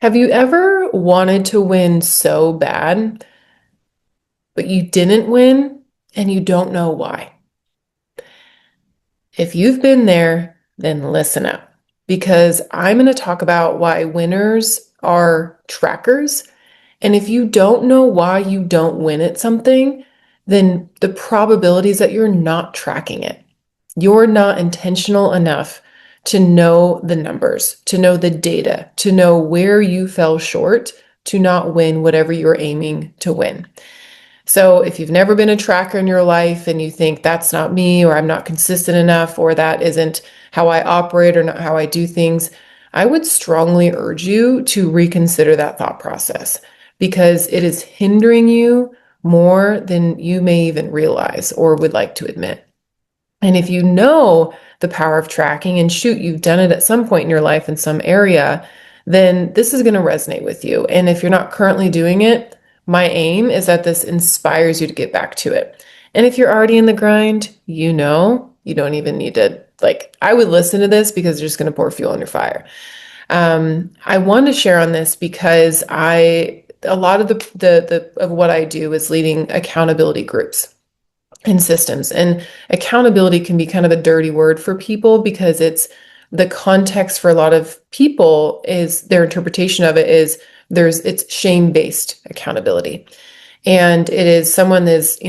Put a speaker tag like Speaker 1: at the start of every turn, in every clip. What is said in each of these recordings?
Speaker 1: Have you ever wanted to win so bad, but you didn't win and you don't know why? If you've been there, then listen up because I'm going to talk about why winners are trackers. And if you don't know why you don't win at something, then the probability is that you're not tracking it. You're not intentional enough to know the numbers, to know the data, to know where you fell short to not win whatever you're aiming to win. So if you've never been a tracker in your life and you think that's not me, or I'm not consistent enough, or that isn't how I operate or not how I do things, I would strongly urge you to reconsider that thought process because it is hindering you more than you may even realize or would like to admit. And if you know the power of tracking and shoot, you've done it at some point in your life in some area, then this is going to resonate with you. And if you're not currently doing it, my aim is that this inspires you to get back to it. And if you're already in the grind, you don't even need to, I would listen to this because it's just going to pour fuel on your fire. I want to share on this because a lot of of what I do is leading accountability groups and systems. And accountability can be kind of a dirty word for people because it's the context for a lot of people is their interpretation of it is it's shame-based accountability. And it is someone that's,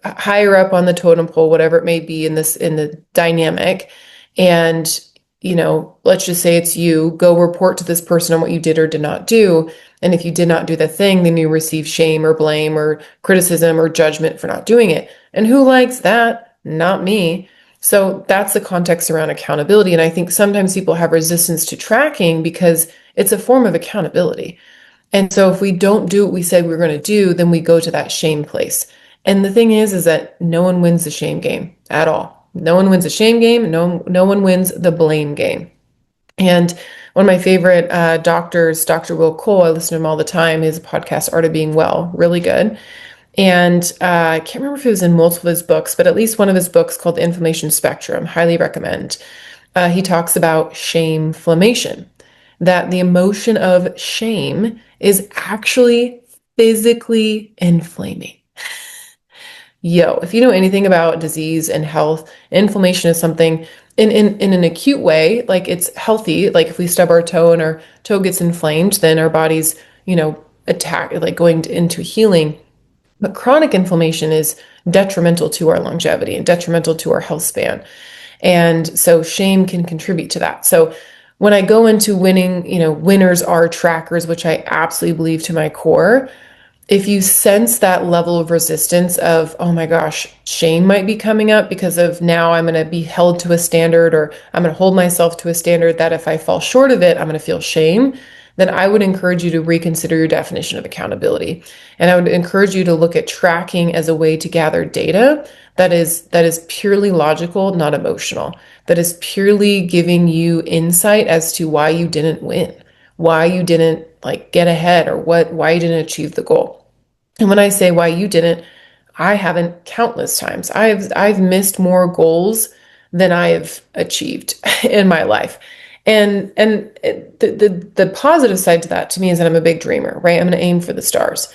Speaker 1: higher up on the totem pole, whatever it may be in the dynamic. And, let's just say it's you, go report to this person on what you did or did not do. And if you did not do the thing, then you receive shame or blame or criticism or judgment for not doing it. And who likes that? Not me. So that's the context around accountability. And I think sometimes people have resistance to tracking because it's a form of accountability. And so if we don't do what we said we were going to do, then we go to that shame place. And the thing is that no one wins the shame game at all. No one wins the shame game. No one wins the blame game. And one of my favorite doctors, Dr. Will Cole, I listen to him all the time. His podcast, Art of Being Well, really good. And I can't remember if it was in multiple of his books, but at least one of his books called The Inflammation Spectrum, highly recommend. He talks about shameflammation, that the emotion of shame is actually physically inflaming. Yo, if you know anything about disease and health, inflammation is something in an acute way, like it's healthy. Like if we stub our toe and our toe gets inflamed, then our body's, attack, like going into healing. But chronic inflammation is detrimental to our longevity and detrimental to our health span. And so shame can contribute to that. So when I go into winning, winners are trackers, which I absolutely believe to my core. If you sense that level of resistance of, oh my gosh, shame might be coming up because of now I'm going to be held to a standard or I'm going to hold myself to a standard that if I fall short of it, I'm going to feel shame, then I would encourage you to reconsider your definition of accountability. And I would encourage you to look at tracking as a way to gather data that is purely logical, not emotional, that is purely giving you insight as to why you didn't win, why you didn't get ahead or why you didn't achieve the goal. And when I say why you didn't, I haven't countless times. I've missed more goals than I have achieved in my life. And the positive side to that to me is that I'm a big dreamer, right? I'm going to aim for the stars.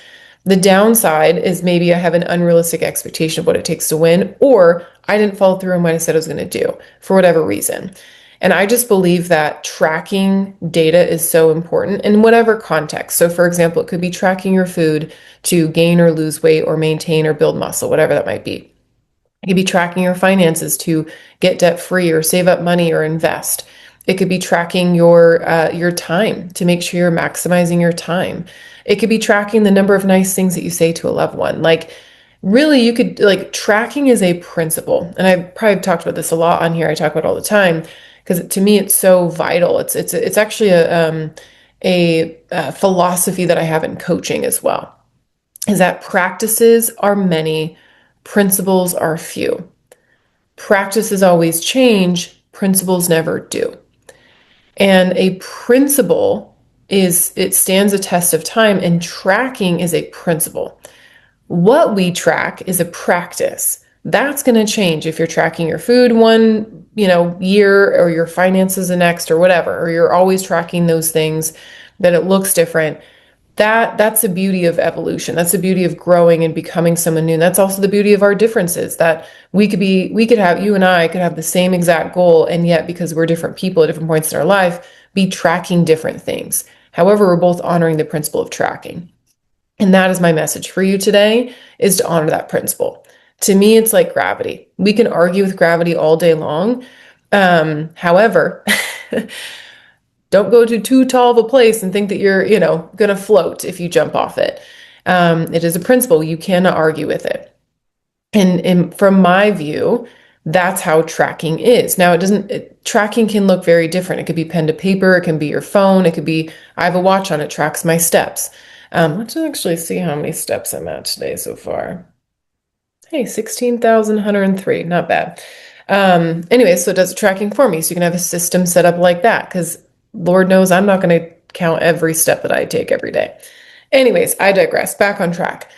Speaker 1: The downside is maybe I have an unrealistic expectation of what it takes to win, or I didn't follow through on what I said I was going to do for whatever reason. And I just believe that tracking data is so important in whatever context. So, for example, it could be tracking your food to gain or lose weight or maintain or build muscle, whatever that might be. It could be tracking your finances to get debt free or save up money or invest. It could be tracking your time to make sure you're maximizing your time. It could be tracking the number of nice things that you say to a loved one. Really, you could tracking is a principle, and I've probably talked about this a lot on here. I talk about it all the time because to me it's so vital. It's actually a philosophy that I have in coaching as well. Is that practices are many, principles are few. Practices always change, principles never do. And a principle it stands a test of time, and tracking is a principle. What we track is a practice. That's going to change if you're tracking your food one, year or your finances the next or whatever, or you're always tracking those things. that it looks different. That's the beauty of evolution. That's the beauty of growing and becoming someone new. And that's also the beauty of our differences, that we could have, you and I could have the same exact goal, and yet because we're different people at different points in our life, be tracking different things. However, we're both honoring the principle of tracking. And that is my message for you today, is to honor that principle. To me, it's like gravity. We can argue with gravity all day long. However, don't go to too tall of a place and think that you're, going to float if you jump off it. It is a principle. You cannot argue with it. And from my view, that's how tracking is. Now, tracking can look very different. It could be pen to paper. It can be your phone. It could be, I have a watch on it, tracks my steps. Let's actually see how many steps I'm at today so far. Hey, 16,103, not bad. Anyway, so it does tracking for me. So you can have a system set up like that, because Lord knows I'm not going to count every step that I take every day. Anyways, I digress. Back on track.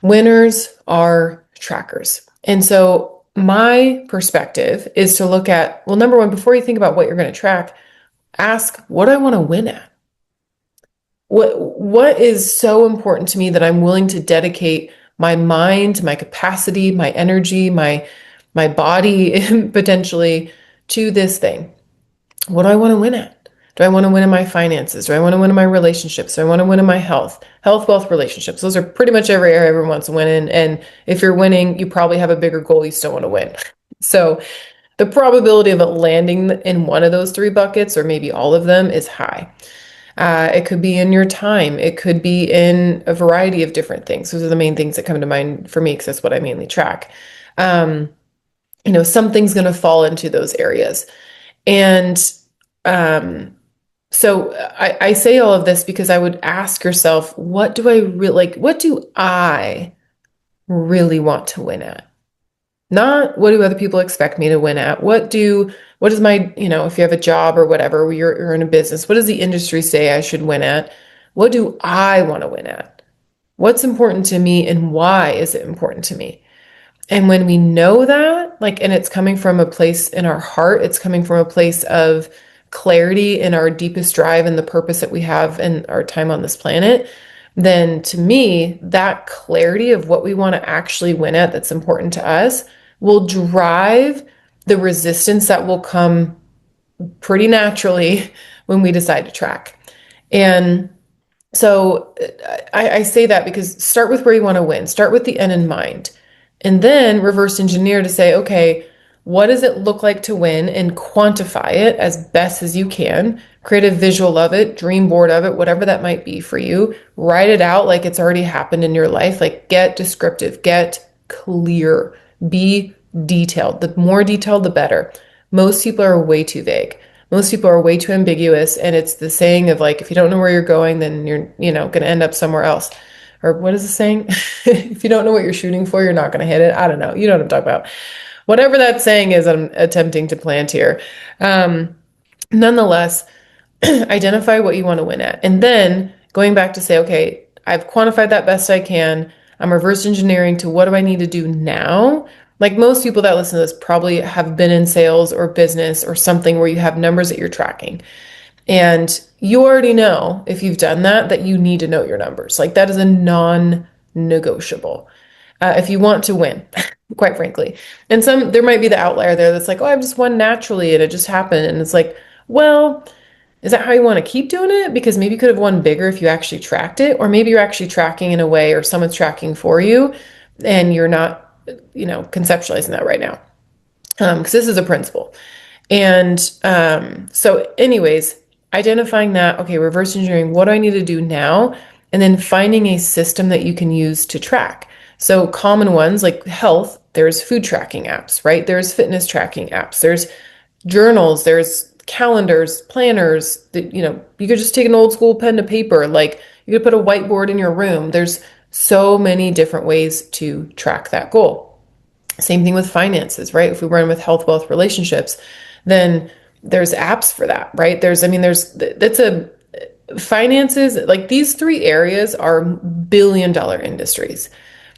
Speaker 1: Winners are trackers. And so my perspective is to look at, well, number one, before you think about what you're going to track, ask, what do I want to win at? What is so important to me that I'm willing to dedicate my mind, my capacity, my energy, my body potentially to this thing? What do I want to win at? Do I want to win in my finances? Do I want to win in my relationships? Do I want to win in my health, wealth, relationships? Those are pretty much every area everyone wants to win in. And if you're winning, you probably have a bigger goal. You still want to win. So the probability of it landing in one of those three buckets, or maybe all of them, is high. It could be in your time. It could be in a variety of different things. Those are the main things that come to mind for me, because that's what I mainly track. Something's going to fall into those areas. And so I say all of this because I would ask yourself, what do I really want to win at? Not what do other people expect me to win at? What is my, if you have a job or whatever, you're in a business, what does the industry say I should win at? What do I want to win at? What's important to me, and why is it important to me? And when we know that, and it's coming from a place in our heart, it's coming from a place of clarity in our deepest drive and the purpose that we have in our time on this planet, then to me, that clarity of what we want to actually win at, that's important to us, will drive the resistance that will come pretty naturally when we decide to track. And so I say that because start with where you want to win, start with the end in mind, and then reverse engineer to say, okay, what does it look like to win, and quantify it as best as you can. Create a visual of it, dream board of it, whatever that might be for you. Write it out like it's already happened in your life. Get descriptive, get clear, be detailed. The more detailed, the better. Most people are way too vague. Most people are way too ambiguous. And it's the saying of if you don't know where you're going, then you're, going to end up somewhere else. Or what is the saying? If you don't know what you're shooting for, you're not going to hit it. I don't know. You know what I'm talking about. Whatever that saying is, I'm attempting to plant here. Nonetheless, identify what you want to win at. And then going back to say, okay, I've quantified that best I can. I'm reverse engineering to what do I need to do now? Most people that listen to this probably have been in sales or business or something where you have numbers that you're tracking. And you already know, if you've done that you need to know your numbers. That is a non-negotiable. If you want to win, quite frankly. And there might be the outlier there that's oh, I've just won naturally and it just happened. And it's well, is that how you want to keep doing it? Because maybe you could have won bigger if you actually tracked it, or maybe you're actually tracking in a way, or someone's tracking for you and you're not, conceptualizing that right now. Because this is a principle. And so anyways, identifying that, okay, reverse engineering, what do I need to do now? And then finding a system that you can use to track. So common ones like health, there's food tracking apps, right? There's fitness tracking apps, there's journals, there's calendars, planners that, you could just take an old school pen to paper. You could put a whiteboard in your room. There's so many different ways to track that goal. Same thing with finances, right? If we run with health, wealth, relationships, then there's apps for that, right? Finances, these three areas are billion-dollar industries.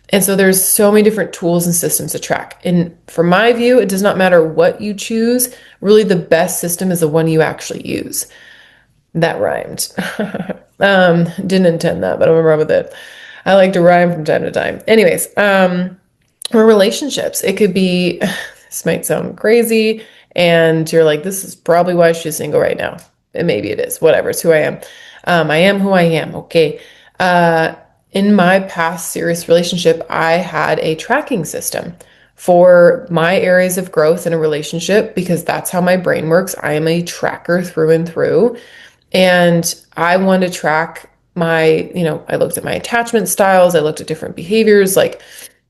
Speaker 1: And so there's so many different tools and systems to track. And from my view, it does not matter what you choose. Really, the best system is the one you actually use. That rhymed. Didn't intend that, but I'm gonna run with it. I like to rhyme from time to time. Anyways, or relationships. It could be, this might sound crazy, and you're like, this is probably why she's single right now. And maybe it is, whatever. It's who I am. I am who I am. Okay. Uh, in my past serious relationship, I had a tracking system for my areas of growth in a relationship because that's how my brain works. I am a tracker through and through. And I wanted to track I looked at my attachment styles, I looked at different behaviors, like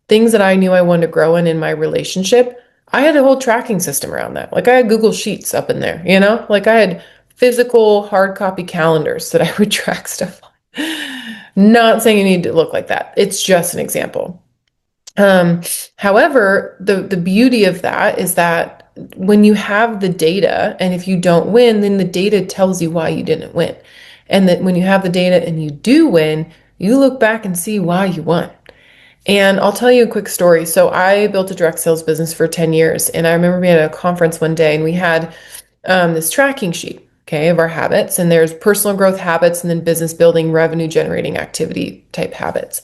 Speaker 1: things that I knew I wanted to grow in my relationship. I had a whole tracking system around that. Like I had Google Sheets up in there, like I had physical hard copy calendars that I would track stuff on. Not saying you need to look like that. It's just an example. Um, However, the beauty of that is that when you have the data, and if you don't win, then the data tells you why you didn't win. And that when you have the data and you do win, you look back and see why you won. And I'll tell you a quick story. So I built a direct sales business for 10 years. And I remember being at a conference one day and we had this tracking sheet, okay, of our habits. And there's personal growth habits and then business building, revenue generating activity type habits.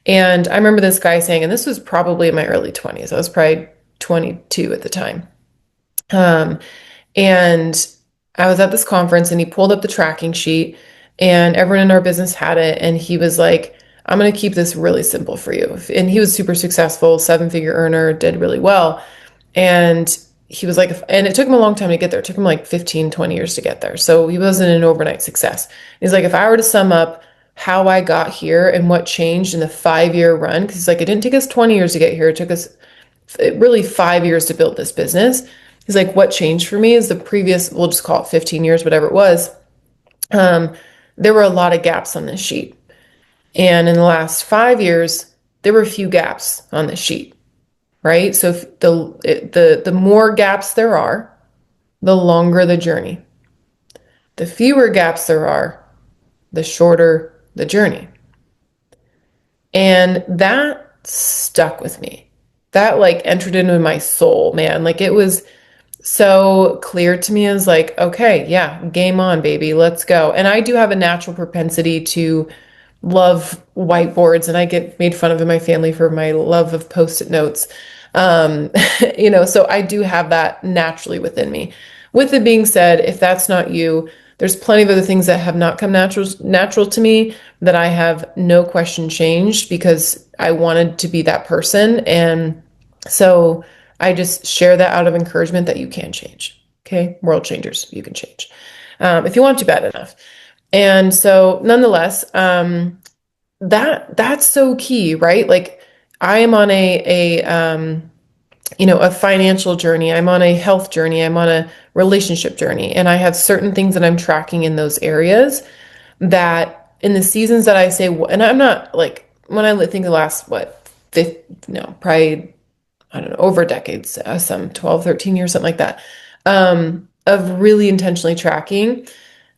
Speaker 1: And I remember this guy saying, and this was probably in my early 20s, I was probably 22 at the time. Um, and I was at this conference and he pulled up the tracking sheet and everyone in our business had it. And he was like, I'm going to keep this really simple for you. And he was super successful, 7-figure earner, did really well. And he was like, and it took him a long time to get there. It took him like 15, 20 years to get there. So he wasn't an overnight success. He's like, if I were to sum up how I got here and what changed in the 5-year run, because he's like, it didn't take us 20 years to get here. It took us really 5 years to build this business. He's like, what changed for me is the previous, we'll just call it 15 years, whatever it was. Um, there were a lot of gaps on this sheet. And in the last 5 years, there were a few gaps on this sheet, right? So if the more gaps there are, the longer the journey. The fewer gaps there are, the shorter the journey. And that stuck with me. That like entered into my soul, man. Like it was so clear to me as like, okay, yeah, game on, baby, let's go. And I do have a natural propensity to love whiteboards, and I get made fun of in my family for my love of post-it notes. Um, so I do have that naturally within me. With it being said, if that's not you, there's plenty of other things that have not come natural to me that I have no question changed because I wanted to be that person. And so I just share that out of encouragement that you can change. Okay. World changers, you can change. If you want to bad enough. And so nonetheless, that's so key, right? Like I am on a financial journey. I'm on a health journey. I'm on a relationship journey. And I have certain things that I'm tracking in those areas that in the seasons that I say, and I'm not like, when I think the last, probably, I don't know, over decades, some 12, 13 years, something like that, of really intentionally tracking.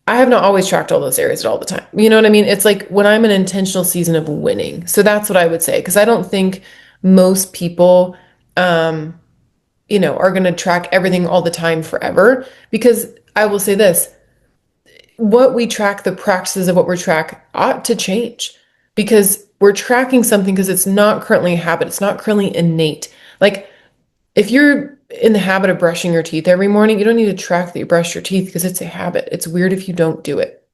Speaker 1: I have not always tracked all those areas at all the time. You know what I mean? It's like when I'm an intentional season of winning. So that's what I would say. Because I don't think most people, are going to track everything all the time forever. Because I will say this, what we track, the practices of what we track ought to change because we're tracking something because it's not currently a habit. It's not currently innate. Like if you're in the habit of brushing your teeth every morning, you don't need to track that you brush your teeth because it's a habit. It's weird if you don't do it.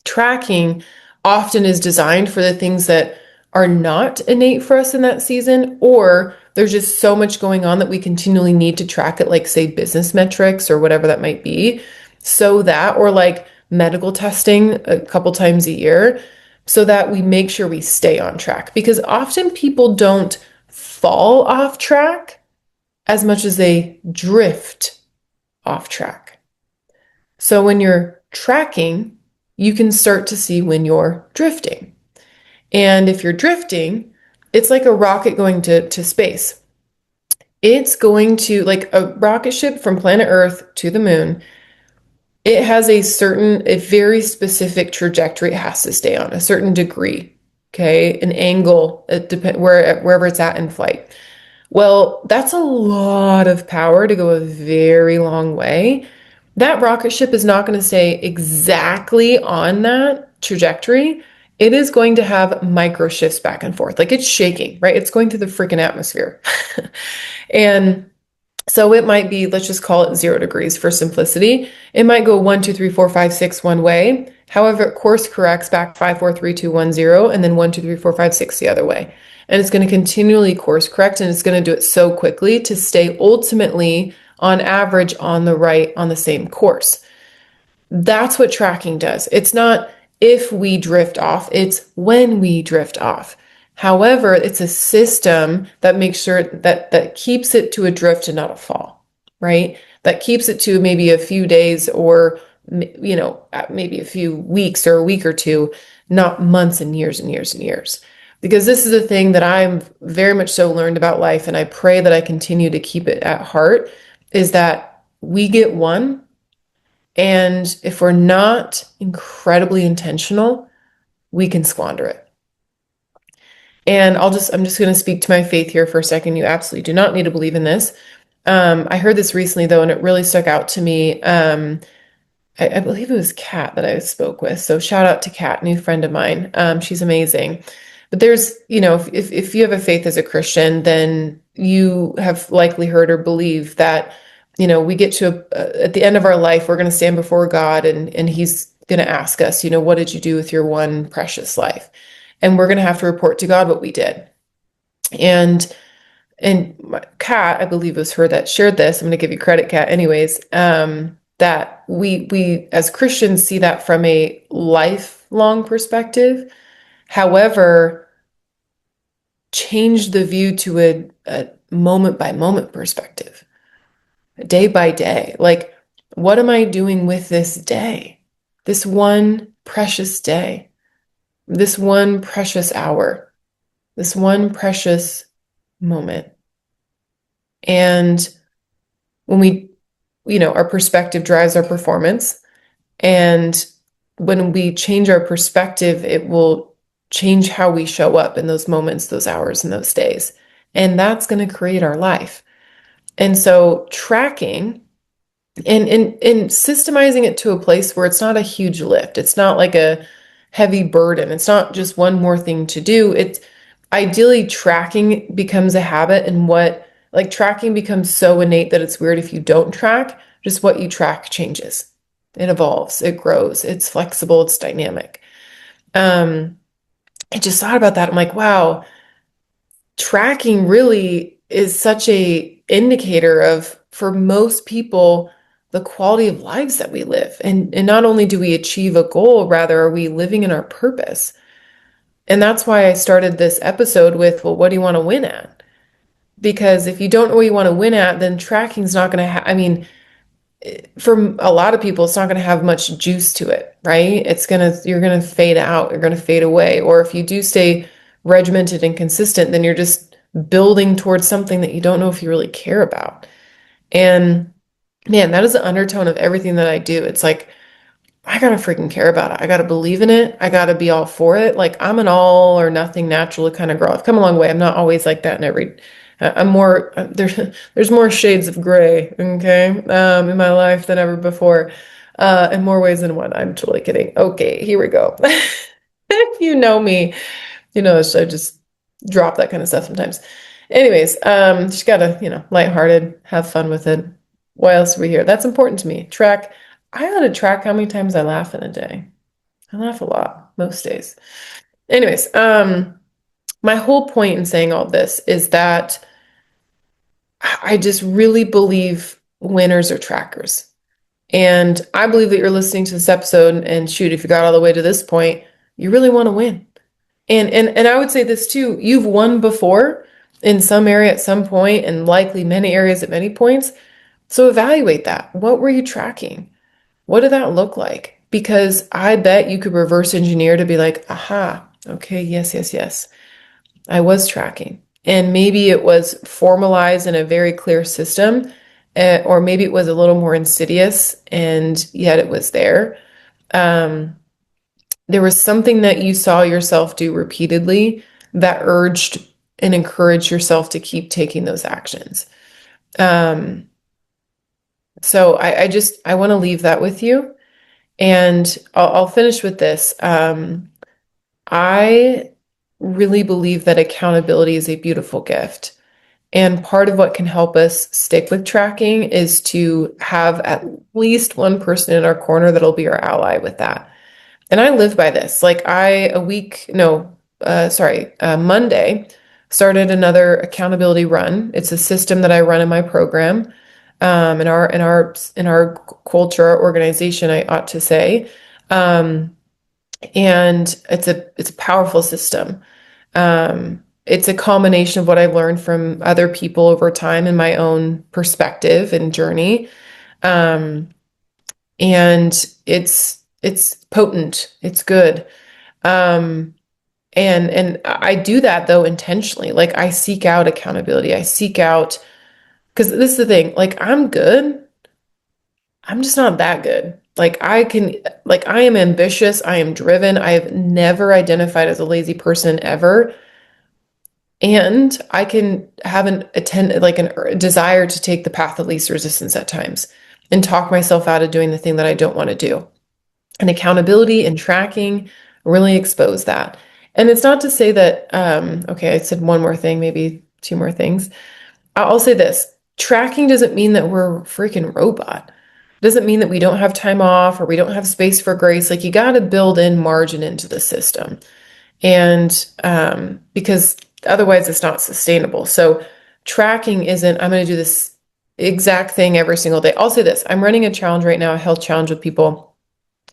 Speaker 1: Tracking often is designed for the things that are not innate for us in that season, or there's just so much going on that we continually need to track it, like, say, business metrics or whatever that might be, so that, or like medical testing a couple times a year, so that we make sure we stay on track. Because often people don't fall off track as much as they drift off track. So when you're tracking, you can start to see when you're drifting. And if you're drifting, it's like a rocket going to space. It's going to, like a rocket ship from planet Earth to the moon, it has a very specific trajectory it has to stay on, a certain degree, okay, an angle, wherever it's at in flight. Well, that's a lot of power to go a very long way. that rocket ship is not going to stay exactly on that trajectory. It is going to have micro shifts back and forth. Like it's shaking, right? It's going through the freaking atmosphere. And so it might be, let's just call it 0 degrees for simplicity. It might go 1, 2, 3, 4, 5, 6 one way. However, it course corrects back 5, 4, 3, 2, 1, 0, and then 1, 2, 3, 4, 5, 6 the other way. And it's going to continually course correct, and it's going to do it so quickly to stay ultimately on average on the same course. That's what tracking does. It's not if we drift off, it's when we drift off. However, it's a system that makes sure that keeps it to a drift and not a fall, right? That keeps it to maybe a few days or maybe a few weeks or a week or two, not months and years and years and years. Because this is a thing that I'm very much so learned about life, and I pray that I continue to keep it at heart, is that we get one, and if we're not incredibly intentional, we can squander it. And I'm just going to speak to my faith here for a second. You absolutely do not need to believe in this. I heard this recently though, and it really stuck out to me. I believe it was Kat that I spoke with. So shout out to Kat, new friend of mine. She's amazing. But there's, if you have a faith as a Christian, then you have likely heard or believe that, we get to at the end of our life, we're going to stand before God, and he's going to ask us, what did you do with your one precious life? And we're going to have to report to God what we did. And Kat, I believe it was her that shared this. I'm going to give you credit, Kat, anyways. That we as Christians see that from a lifelong perspective. However, change the view to a moment by moment perspective, day by day. Like, what am I doing with this day? This one precious day, this one precious hour, this one precious moment. And when our perspective drives our performance. And when we change our perspective, it will change how we show up in those moments, those hours, and those days. And that's going to create our life. And so tracking and systemizing it to a place where it's not a huge lift. It's not like a heavy burden. It's not just one more thing to do. It's ideally tracking becomes a habit, and tracking becomes so innate that it's weird if you don't track. Just what you track changes. It evolves, it grows, it's flexible, it's dynamic. I just thought about that. I'm like, wow, tracking really is such a indicator of, for most people, the quality of lives that we live. And not only do we achieve a goal, rather are we living in our purpose. And that's why I started this episode with, well, what do you want to win at? Because if you don't know what you want to win at, then tracking's not going to for a lot of people, it's not going to have much juice to it, right? You're going to fade out, you're going to fade away. Or if you do stay regimented and consistent, then you're just building towards something that you don't know if you really care about. And man, that is the undertone of everything that I do. It's like, I gotta freaking care about it. I gotta believe in it. I gotta be all for it. Like, I'm an all or nothing natural kind of girl. I've come a long way. I'm not always like that in I'm more, there's more shades of gray, okay, in my life than ever before, in more ways than one. I'm totally kidding. Okay, here we go. If you know me, I just drop that kind of stuff sometimes. Anyways, just gotta, lighthearted, have fun with it. What else are we here? That's important to me. I gotta track how many times I laugh in a day. I laugh a lot, most days. Anyways, my whole point in saying all this is that I just really believe winners are trackers. And I believe that you're listening to this episode, and shoot, if you got all the way to this point, you really want to win. And I would say this too, you've won before in some area at some point, and likely many areas at many points. So evaluate that. What were you tracking? What did that look like? Because I bet you could reverse engineer to be like, aha, okay, yes. I was tracking. And maybe it was formalized in a very clear system, or maybe it was a little more insidious, and yet it was there. There was something that you saw yourself do repeatedly that urged and encouraged yourself to keep taking those actions. So I want to leave that with you. And I'll finish with this. I really believe that accountability is a beautiful gift. And part of what can help us stick with tracking is to have at least one person in our corner that'll be our ally with that. And I live by this. Like a week, no, sorry, Monday started another accountability run. It's a system that I run in my program, in our culture, our organization, I ought to say. Um, and it's a powerful system. It's a combination of what I've learned from other people over time and my own perspective and journey. Um, and it's potent. It's good. Um, and I do that though intentionally. Like I seek out accountability. I seek out because this is the thing. Like I'm good. I'm just not that good. Like I am ambitious. I am driven. I have never identified as a lazy person ever. And I can have a desire to take the path of least resistance at times and talk myself out of doing the thing that I don't want to do. And accountability and tracking really expose that. And it's not to say that, okay, I said one more thing, maybe two more things. I'll say this: tracking doesn't mean that we're a freaking robot. It doesn't mean that we don't have time off or we don't have space for grace. Like you got to build in margin into the system. And because otherwise it's not sustainable. So tracking isn't, I'm going to do this exact thing every single day. I'll say this: I'm running a challenge right now, a health challenge with people,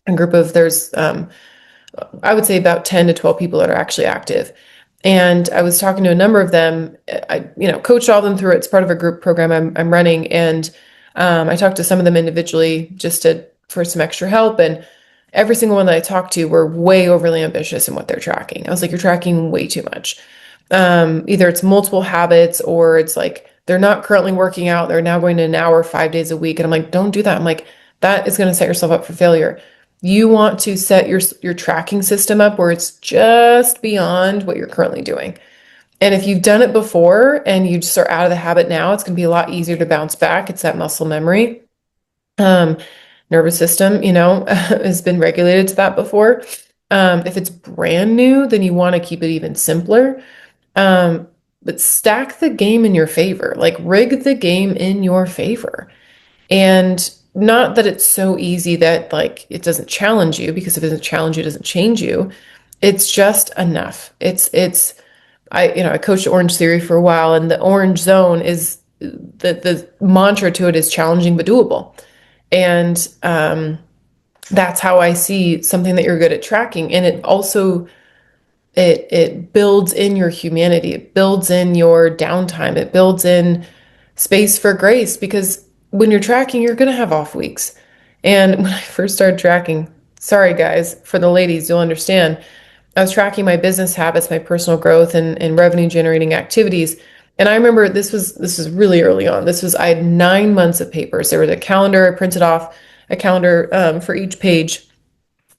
Speaker 1: a group of, I would say about 10 to 12 people that are actually active. And I was talking to a number of them. Coached all of them through it. It's part of a group program I'm running. And I talked to some of them individually for some extra help. And every single one that I talked to were way overly ambitious in what they're tracking. I was like, you're tracking way too much. Either it's multiple habits or it's like they're not currently working out. They're now going to an hour, 5 days a week. And I'm like, don't do that. I'm like, that is going to set yourself up for failure. You want to set your tracking system up where it's just beyond what you're currently doing. And if you've done it before and you just are out of the habit now, it's going to be a lot easier to bounce back. It's that muscle memory. Um, Nervous system, has been regulated to that before. If it's brand new, then you want to keep it even simpler. Um, but stack the game in your favor, like rig the game in your favor. And not that it's so easy that like it doesn't challenge you, because if it doesn't challenge you, it doesn't change you. It's just enough. I coached Orange Theory for a while, and the orange zone is the mantra to it is challenging but doable. And that's how I see something that you're good at tracking. And it also it builds in your humanity. It builds in your downtime. It builds in space for grace, because when you're tracking, you're going to have off weeks. And when I first started tracking, sorry guys, for the ladies, you'll understand. I was tracking my business habits, my personal growth, and revenue generating activities. And I remember this was really early on. I had 9 months of papers. There was a calendar. I printed off a calendar for each page.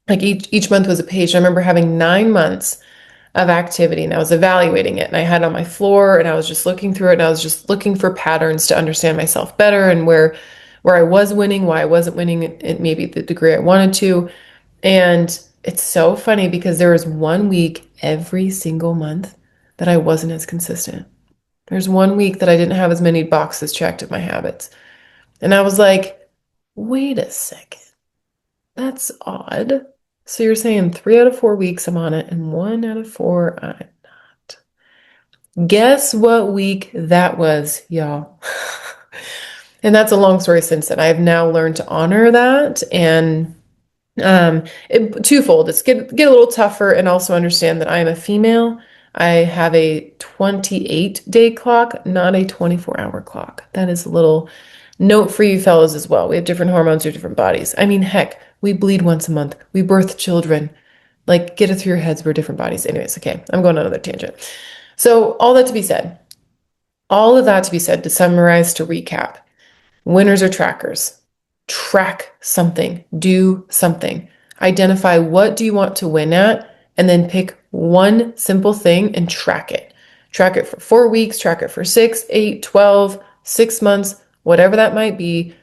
Speaker 1: Like each month was a page. I remember having 9 months of activity, and I was evaluating it, and I had it on my floor, and I was just looking through it, and I was just looking for patterns to understand myself better, and where I was winning, why I wasn't winning at maybe the degree I wanted to. And it's so funny because there was one week every single month that I wasn't as consistent. There's one week that I didn't have as many boxes checked of my habits. And I was like, wait a second, that's odd. So you're saying 3 out of 4 weeks I'm on it, and 1 out of 4 I'm not. Guess what week that was, y'all? And that's a long story since then. I have now learned to honor that, and twofold. It's get a little tougher, and also understand that I am a female. I have a 28-day clock, not a 24-hour clock. That is a little note for you fellows as well. We have different hormones, we have different bodies. I mean, heck, we bleed once a month. We birth children. Like, get it through your heads. We're different bodies. Anyways, okay, I'm going on another tangent. So all of that to be said, to summarize, to recap, winners are trackers. Track something, do something. Identify what do you want to win at, and then pick one simple thing and track it. Track it for 4 weeks, track it for 6, 8, 12, 6 months, whatever that might be.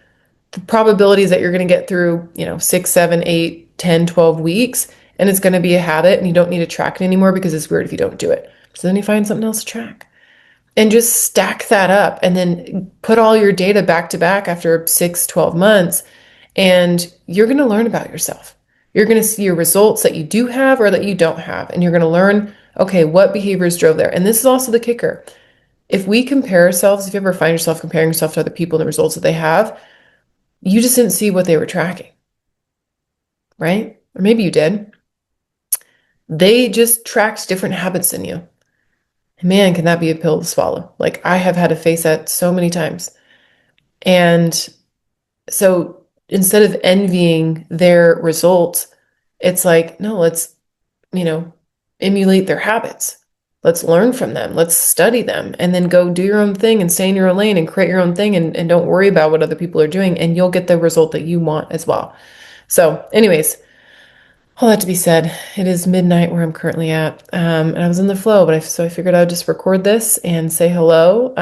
Speaker 1: the probability is that you're going to get through, 6, 7, 8, 10, 12 weeks, and it's going to be a habit and you don't need to track it anymore because it's weird if you don't do it. So then you find something else to track and just stack that up and then put all your data back to back after 6, 12 months. And you're going to learn about yourself. You're going to see your results that you do have or that you don't have. And you're going to learn, okay, what behaviors drove there. And this is also the kicker. If we compare ourselves, if you ever find yourself comparing yourself to other people and the results that they have, you just didn't see what they were tracking, right? Or maybe you did. They just tracked different habits than you. Man, can that be a pill to swallow? Like I have had to face that so many times. And so instead of envying their results, it's like, no, let's, emulate their habits. Let's learn from them. Let's study them and then go do your own thing and stay in your own lane and create your own thing and don't worry about what other people are doing. And you'll get the result that you want as well. So, anyways, all that to be said, it is midnight where I'm currently at. And I was in the flow, so I figured I'd just record this and say hello.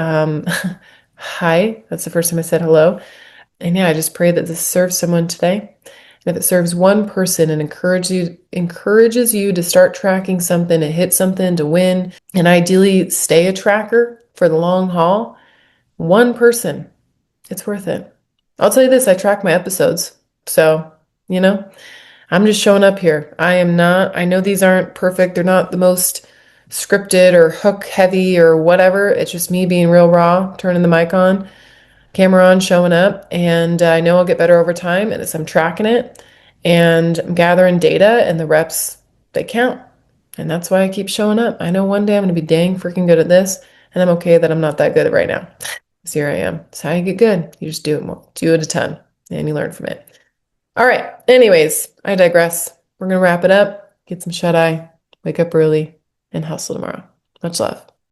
Speaker 1: Hi, that's the first time I said hello. And yeah, I just pray that this serves someone today. And if it serves one person and encourages you to start tracking something, to hit something, to win, and ideally stay a tracker for the long haul, one person, it's worth it. I'll tell you this, I track my episodes. So, I'm just showing up here. I know these aren't perfect. They're not the most scripted or hook heavy or whatever. It's just me being real raw, turning the mic on, camera on, showing up. And I know I'll get better over time. And as I'm tracking it and I'm gathering data and the reps, they count. And that's why I keep showing up. I know one day I'm going to be dang freaking good at this. And I'm okay that I'm not that good at it right now. So here I am. It's how you get good. You just do it more, do it a ton, and you learn from it. All right. Anyways, I digress. We're going to wrap it up, get some shut eye, wake up early, and hustle tomorrow. Much love.